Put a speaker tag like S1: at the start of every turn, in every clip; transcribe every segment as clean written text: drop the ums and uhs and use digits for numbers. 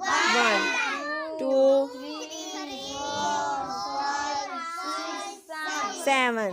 S1: 1 2 7.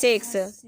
S1: 6.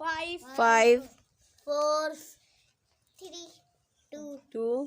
S1: 5 4 3 2